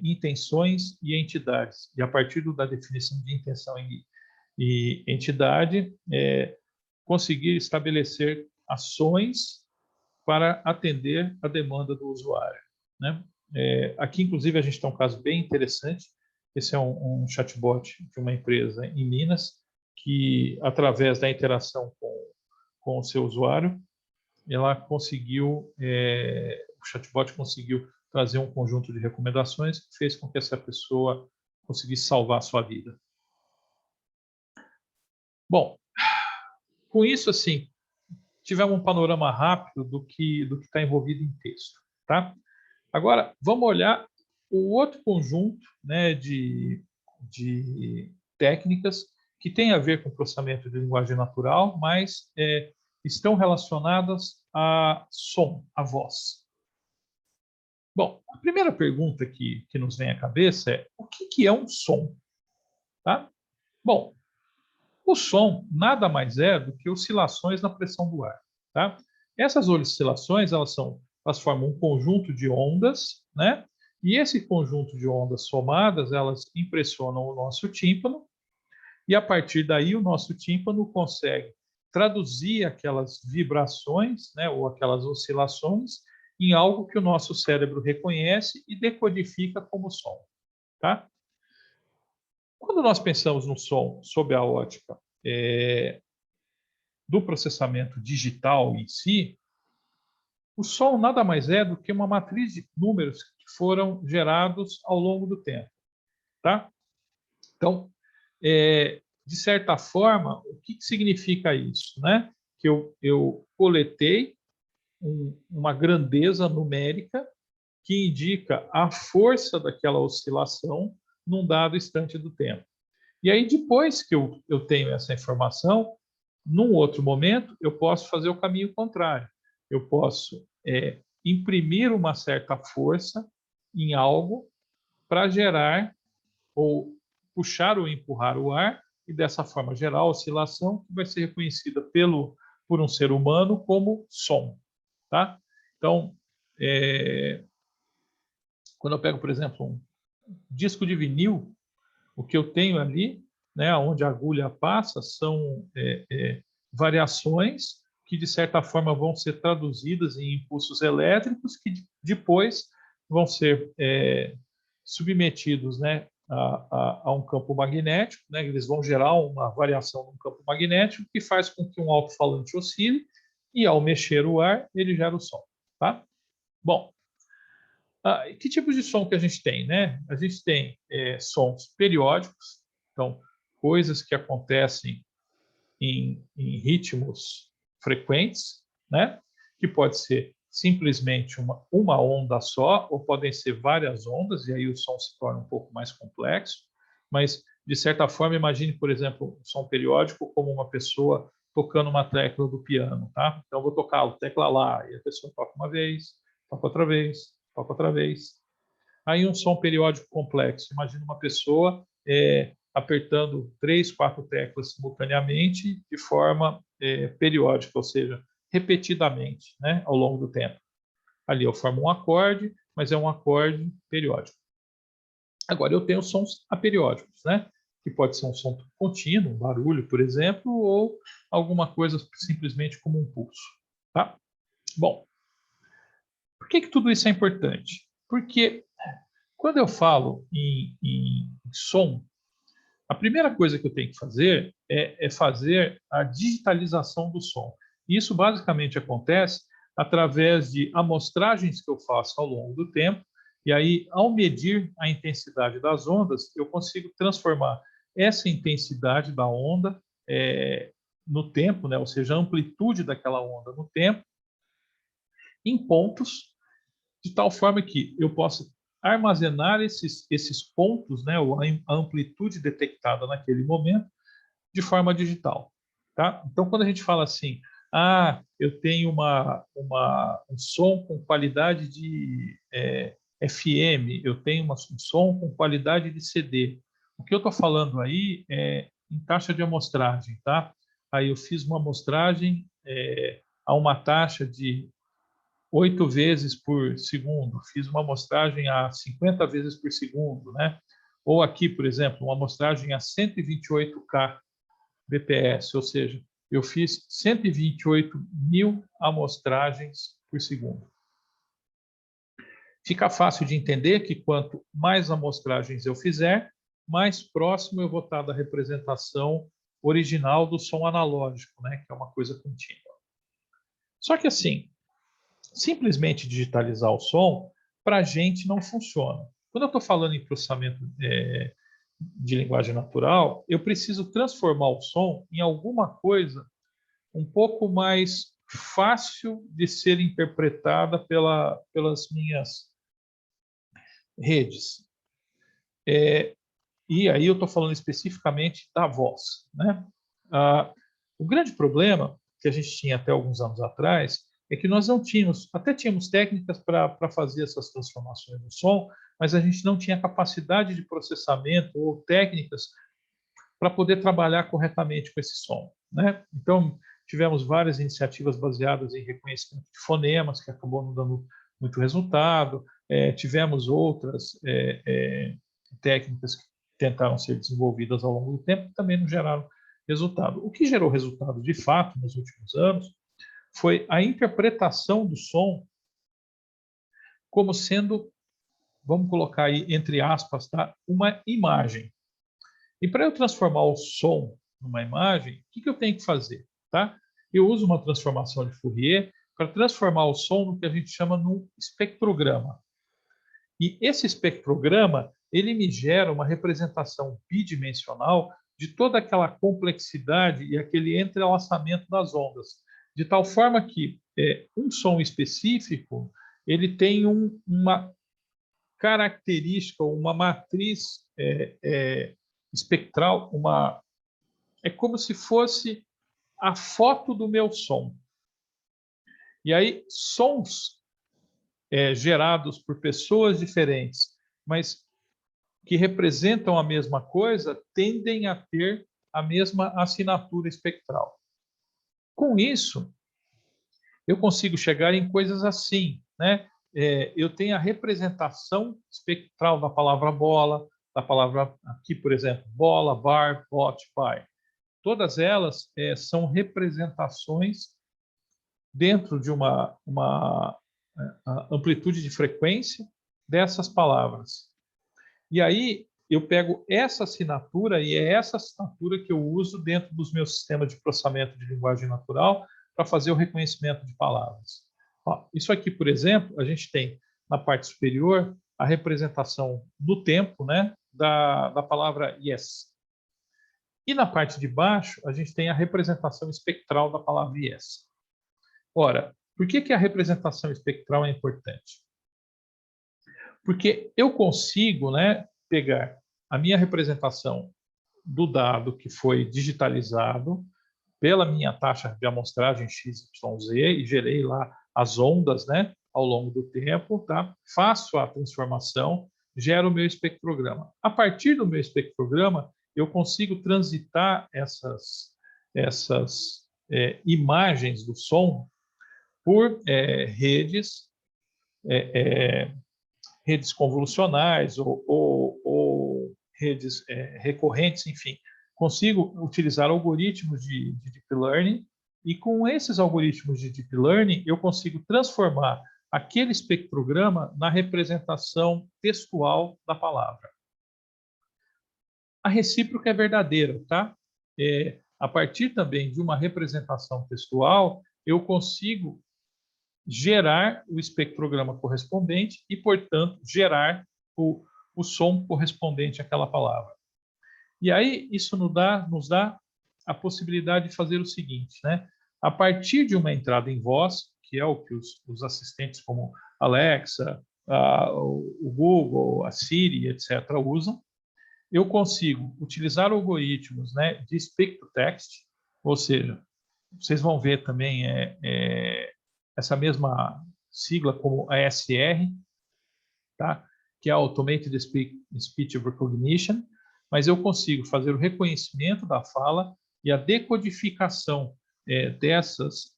Speaker 1: intenções e entidades. E a partir da definição de intenção e entidade, conseguir estabelecer ações para atender a demanda do usuário. Né? Aqui, inclusive, a gente tem um caso bem interessante, Esse é um chatbot de uma empresa em Minas, que, através da interação com o seu usuário, o chatbot conseguiu trazer um conjunto de recomendações que fez com que essa pessoa conseguisse salvar a sua vida. Bom, com isso, assim, tivemos um panorama rápido do que está envolvido em texto, tá? Agora, vamos olhar o outro conjunto, né, de técnicas que tem a ver com processamento de linguagem natural, mas estão relacionadas a som, a voz. Bom, a primeira pergunta que nos vem à cabeça é: o que é um som? Tá? Bom, o som nada mais é do que oscilações na pressão do ar. Tá? Essas oscilações elas formam um conjunto de ondas, né? E esse conjunto de ondas somadas elas impressionam o nosso tímpano, e a partir daí o nosso tímpano consegue traduzir aquelas vibrações, né, ou aquelas oscilações em algo que o nosso cérebro reconhece e decodifica como som. Tá? Quando nós pensamos no som sob a ótica do processamento digital em si, o som nada mais é do que uma matriz de números que foram gerados ao longo do tempo. Tá? Então, de certa forma, o que significa isso? Né? Que eu coletei uma grandeza numérica que indica a força daquela oscilação num dado instante do tempo. E aí, depois que eu tenho essa informação, num outro momento, eu posso fazer o caminho contrário. Eu posso imprimir uma certa força em algo para gerar ou puxar ou empurrar o ar e, dessa forma, gerar a oscilação que vai ser reconhecida por um ser humano como som. Tá? Então, quando eu pego, por exemplo, um disco de vinil, o que eu tenho ali, né, onde a agulha passa, são variações que, de certa forma, vão ser traduzidas em impulsos elétricos que depois vão ser submetidos, né, a um campo magnético, né, eles vão gerar uma variação no campo magnético que faz com que um alto-falante oscile e, ao mexer o ar, ele gera o som. Tá? Bom, que tipos de som que a gente tem? Né? A gente tem sons periódicos, então, coisas que acontecem em ritmos frequentes, né? Que pode ser simplesmente uma onda só, ou podem ser várias ondas, e aí o som se torna um pouco mais complexo. Mas, de certa forma, imagine, por exemplo, um som periódico como uma pessoa tocando uma tecla do piano. Tá? Então, eu vou tocar a tecla lá, e a pessoa toca uma vez, toca outra vez, toca outra vez. Aí um som periódico complexo. Imagina uma pessoa apertando 3, 4 teclas simultaneamente de forma periódica, ou seja, repetidamente, né, ao longo do tempo. Ali eu formo um acorde, mas é um acorde periódico. Agora, eu tenho sons aperiódicos, né, que pode ser um som contínuo, um barulho, por exemplo, ou alguma coisa simplesmente como um pulso. Tá? Bom, por que tudo isso é importante? Porque quando eu falo em som, a primeira coisa que eu tenho que fazer é fazer a digitalização do som. Isso basicamente acontece através de amostragens que eu faço ao longo do tempo, e aí, ao medir a intensidade das ondas, eu consigo transformar essa intensidade da onda no tempo, né? Ou seja, a amplitude daquela onda no tempo, em pontos, de tal forma que eu possa armazenar esses pontos, né, ou a amplitude detectada naquele momento, de forma digital. Tá? Então, quando a gente fala assim, eu tenho um som com qualidade de FM, eu tenho um som com qualidade de CD. O que eu estou falando aí é em taxa de amostragem. Tá? Aí eu fiz uma amostragem a uma taxa de 8 vezes por segundo, fiz uma amostragem a 50 vezes por segundo, né? Ou aqui, por exemplo, uma amostragem a 128K bps, ou seja, eu fiz 128 mil amostragens por segundo. Fica fácil de entender que quanto mais amostragens eu fizer, mais próximo eu vou estar da representação original do som analógico, né, que é uma coisa contínua. Só que assim, simplesmente digitalizar o som, para a gente não funciona. Quando eu estou falando em processamento de linguagem natural, eu preciso transformar o som em alguma coisa um pouco mais fácil de ser interpretada pelas minhas redes. E aí eu estou falando especificamente da voz, né? O grande problema que a gente tinha até alguns anos atrás é que nós não tínhamos, até tínhamos técnicas para fazer essas transformações no som, mas a gente não tinha capacidade de processamento ou técnicas para poder trabalhar corretamente com esse som, né? Então, tivemos várias iniciativas baseadas em reconhecimento de fonemas, que acabou não dando muito resultado. Tivemos outras técnicas que tentaram ser desenvolvidas ao longo do tempo e também não geraram resultado. O que gerou resultado, de fato, nos últimos anos, foi a interpretação do som como sendo, vamos colocar aí entre aspas, tá, uma imagem. E para eu transformar o som numa imagem, o que eu tenho que fazer? Tá? Eu uso uma transformação de Fourier para transformar o som no que a gente chama de espectrograma. E esse espectrograma, ele me gera uma representação bidimensional de toda aquela complexidade e aquele entrelaçamento das ondas, de tal forma que um som específico ele tem uma característica, uma matriz espectral, é como se fosse a foto do meu som. E aí, sons gerados por pessoas diferentes, mas que representam a mesma coisa, tendem a ter a mesma assinatura espectral. Com isso, eu consigo chegar em coisas assim, né? Eu tenho a representação espectral da palavra bola, da palavra aqui, por exemplo, bola, bar, bote, pai. Todas elas são representações dentro de uma amplitude de frequência dessas palavras. E aí eu pego essa assinatura e é essa assinatura que eu uso dentro dos meus sistemas de processamento de linguagem natural para fazer o reconhecimento de palavras. Ó, isso aqui, por exemplo, a gente tem na parte superior a representação no tempo, né, da palavra yes. E na parte de baixo, a gente tem a representação espectral da palavra yes. Ora, por que a representação espectral é importante? Porque eu consigo, né, pegar a minha representação do dado que foi digitalizado pela minha taxa de amostragem XYZ e gerei lá as ondas, né, ao longo do tempo, tá? Faço a transformação, gero o meu espectrograma. A partir do meu espectrograma, eu consigo transitar essas imagens do som por redes convolucionais ou redes recorrentes, enfim. Consigo utilizar algoritmos de Deep Learning e com esses algoritmos de Deep Learning eu consigo transformar aquele espectrograma na representação textual da palavra. A recíproca é verdadeira, tá? A partir também de uma representação textual, eu consigo gerar o espectrograma correspondente e, portanto, gerar o som correspondente àquela palavra. E aí isso nos dá a possibilidade de fazer o seguinte, né? A partir de uma entrada em voz, que é o que os assistentes como Alexa, o Google, a Siri, etc., usam, eu consigo utilizar algoritmos, né, de speak-to-text, ou seja, vocês vão ver também essa mesma sigla como ASR, tá? Que é Automated Speech Recognition, mas eu consigo fazer o reconhecimento da fala e a decodificação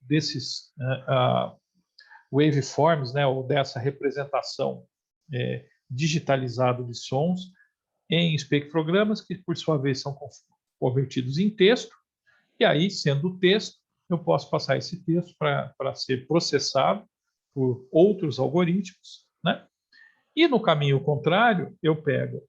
Speaker 1: desses waveforms, né, ou dessa representação digitalizada de sons em espectrogramas que, por sua vez, são convertidos em texto, e aí, sendo texto, eu posso passar esse texto para ser processado por outros algoritmos, né? E no caminho contrário, eu pego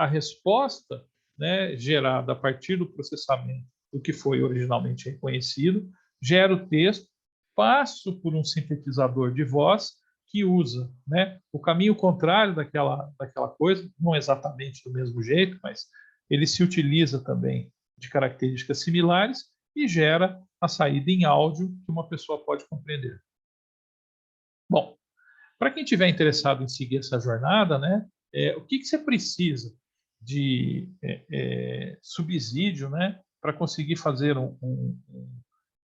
Speaker 1: a resposta, né, gerada a partir do processamento do que foi originalmente reconhecido, gera o texto, passo por um sintetizador de voz que usa, né, o caminho contrário daquela coisa, não exatamente do mesmo jeito, mas ele se utiliza também de características similares e gera a saída em áudio que uma pessoa pode compreender. Bom, para quem estiver interessado em seguir essa jornada, né, o que você precisa de subsídio, né, para conseguir fazer um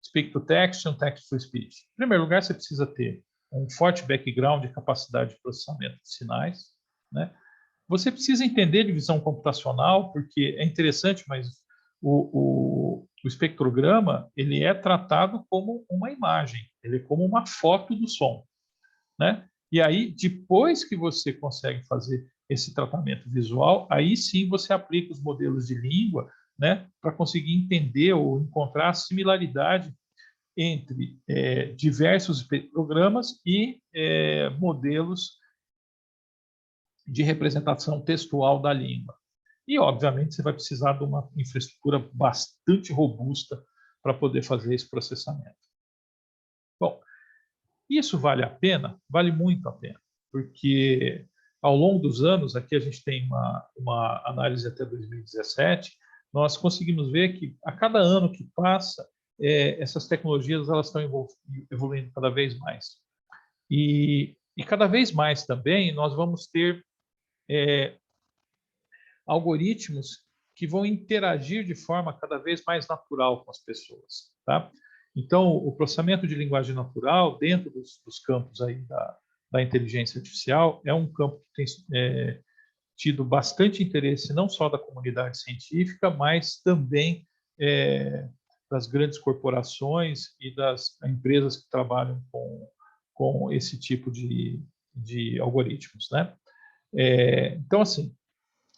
Speaker 1: speak-to-text e um text-to-speech? Em primeiro lugar, você precisa ter um forte background de capacidade de processamento de sinais, né? Você precisa entender divisão computacional, porque é interessante, mas o espectrograma ele é tratado como uma imagem, ele é como uma foto do som, né? E aí, depois que você consegue fazer esse tratamento visual, aí sim você aplica os modelos de língua, né, para conseguir entender ou encontrar a similaridade entre diversos programas e modelos de representação textual da língua. E, obviamente, você vai precisar de uma infraestrutura bastante robusta para poder fazer esse processamento. Bom, isso vale a pena? Vale muito a pena, porque ao longo dos anos, aqui a gente tem uma análise até 2017, nós conseguimos ver que a cada ano que passa, essas tecnologias elas estão evoluindo cada vez mais. E cada vez mais também nós vamos ter algoritmos que vão interagir de forma cada vez mais natural com as pessoas, tá? Então, o processamento de linguagem natural, dentro dos campos aí da inteligência artificial, é um campo que tem tido bastante interesse não só da comunidade científica, mas também das grandes corporações e das empresas que trabalham com esse tipo de algoritmos, né? Então, assim,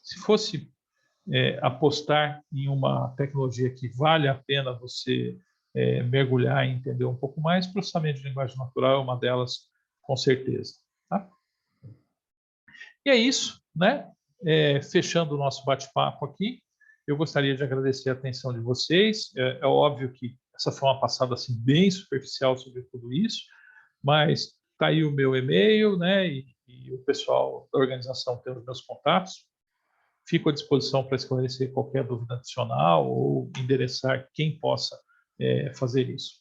Speaker 1: se fosse apostar em uma tecnologia que vale a pena você mergulhar e entender um pouco mais, processamento de linguagem natural é uma delas, com certeza. Tá? E é isso, né? Fechando o nosso bate-papo aqui, eu gostaria de agradecer a atenção de vocês. É óbvio que essa foi uma passada assim, bem superficial sobre tudo isso, mas está aí o meu e-mail, né? E o pessoal da organização tem os meus contatos. Fico à disposição para esclarecer qualquer dúvida adicional ou endereçar quem possa fazer isso.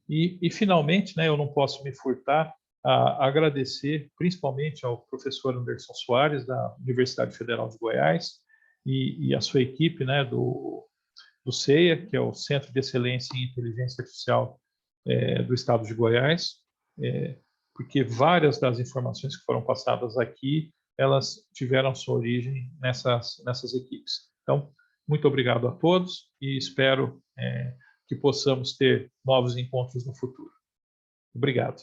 Speaker 1: E, finalmente, né, eu não posso me furtar a agradecer principalmente ao professor Anderson Soares, da Universidade Federal de Goiás, e a sua equipe, né, do CEA, que é o Centro de Excelência em Inteligência Artificial do Estado de Goiás, porque várias das informações que foram passadas aqui, elas tiveram sua origem nessas equipes. Então, muito obrigado a todos e espero que possamos ter novos encontros no futuro. Obrigado.